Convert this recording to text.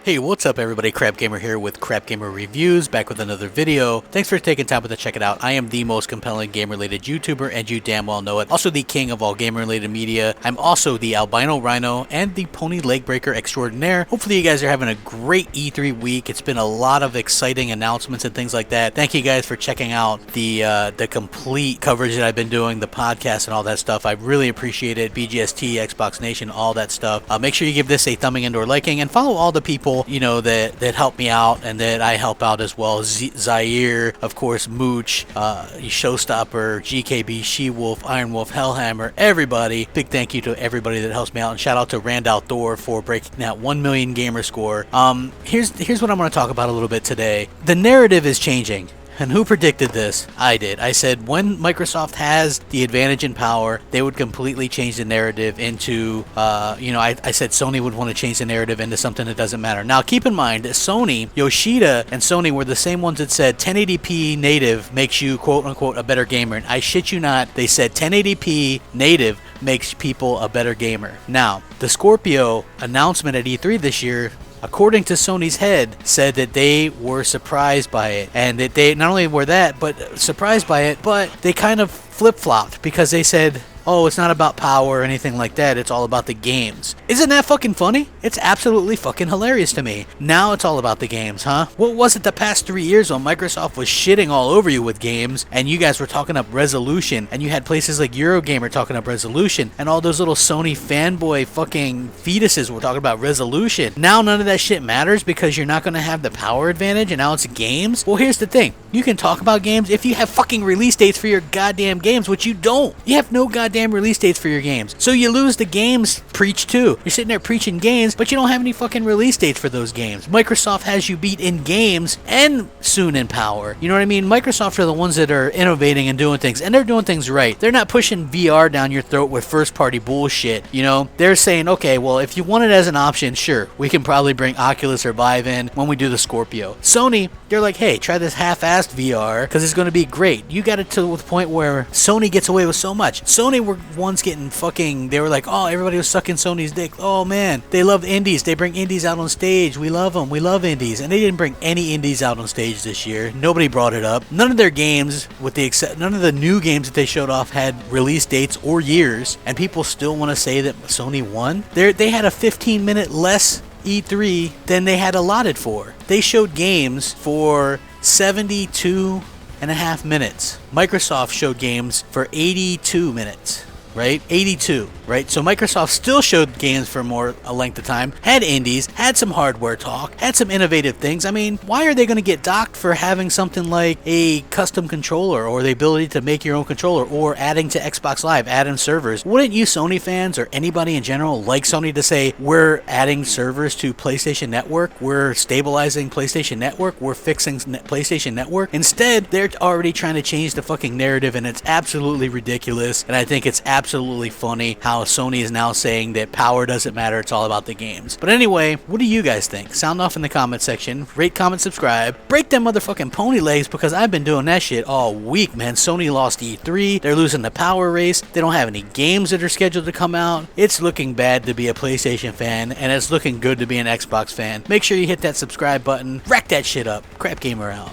Hey, what's up everybody, Crapgamer here with Crapgamer Reviews, back with another video. Thanks for taking time to check it out. I am the most compelling game-related YouTuber, and you damn well know it. Also the king of all game-related media. I'm also the albino rhino and the pony leg breaker extraordinaire. Hopefully you guys are having a great E3 week. It's been a lot of exciting announcements and things like that. Thank you guys for checking out the complete coverage that I've been doing, the podcast and all that stuff. I really appreciate it. BGST, Xbox Nation, all that stuff. Make sure you give this a thumbing and or liking, and follow all the people that help me out and that I help out as well. Zaire, of course, Mooch, Showstopper, GKB, She-Wolf, Iron Wolf, Hellhammer, everybody. Big thank you to everybody that helps me out, and shout out to Rand Outdoor for breaking that 1 million gamer score. Here's what I'm going to talk about a little bit today. The narrative is changing. And who predicted this? I did. I said when Microsoft has the advantage in power, they would completely change the narrative into, I said Sony would want to change the narrative into something that doesn't matter. Now, keep in mind that Sony, Yoshida and Sony were the same ones that said 1080p native makes you, quote unquote, a better gamer. And I shit you not, they said 1080p native makes people a better gamer. Now, the Scorpio announcement at E3 this year, according to Sony's head, said that they were surprised by it, and that they not only were that, but surprised by it, but they kind of flip-flopped because they said, oh, it's not about power or anything like that, it's all about the games. Isn't that fucking funny? It's absolutely fucking hilarious to me. Now it's all about the games, huh? What was it the past 3 years when Microsoft was shitting all over you with games, and you guys were talking up resolution, and you had places like Eurogamer talking up resolution, and all those little Sony fanboy fucking fetuses were talking about resolution. Now none of that shit matters because you're not going to have the power advantage, and now it's games? Well, here's the thing. You can talk about games if you have fucking release dates for your goddamn games, which you don't. You have no goddamn release dates for your games. So you lose the games preach too. You're sitting there preaching games, but you don't have any fucking release dates for those games. Microsoft has you beat in games and soon in power. You know what I mean? Microsoft are the ones that are innovating and doing things, and they're doing things right. They're not pushing VR down your throat with first party bullshit. You know, they're saying, okay, well, if you want it as an option, sure, we can probably bring Oculus or Vive in when we do the Scorpio. Sony, they're like, hey, try this half-assed VR because it's going to be great. You got it to the point where Sony gets away with so much. Sony were ones getting fucking, they were like, oh, everybody was sucking Sony's dick. Oh man, they love indies. They bring indies out on stage. We love them. We love indies. And they didn't bring any indies out on stage this year. Nobody brought it up. None of their games, none of the new games that they showed off had release dates or years, and people still want to say that Sony won. They had a 15-minute less E3 than they had allotted for. They showed games for 72.5 minutes. Microsoft showed games for 82 minutes. Right? 82, right? So Microsoft still showed games for a length of time, had indies, had some hardware talk, had some innovative things. I mean, why are they going to get docked for having something like a custom controller or the ability to make your own controller or adding to Xbox Live, adding servers? Wouldn't you Sony fans or anybody in general like Sony to say, we're adding servers to PlayStation Network, we're stabilizing PlayStation Network, we're fixing PlayStation Network? Instead, they're already trying to change the fucking narrative, and it's absolutely ridiculous, and I think it's absolutely funny how Sony is now saying that power doesn't matter, it's all about the games. But anyway, what do you guys think? Sound off in the comment section. Rate, comment, subscribe. Break them motherfucking pony legs, because I've been doing that shit all week, man. Sony lost E3. They're losing the power race. They don't have any games that are scheduled to come out. It's looking bad to be a PlayStation fan, and it's looking good to be an Xbox fan. Make sure you hit that subscribe button. Rack that shit up. Crapgamer out.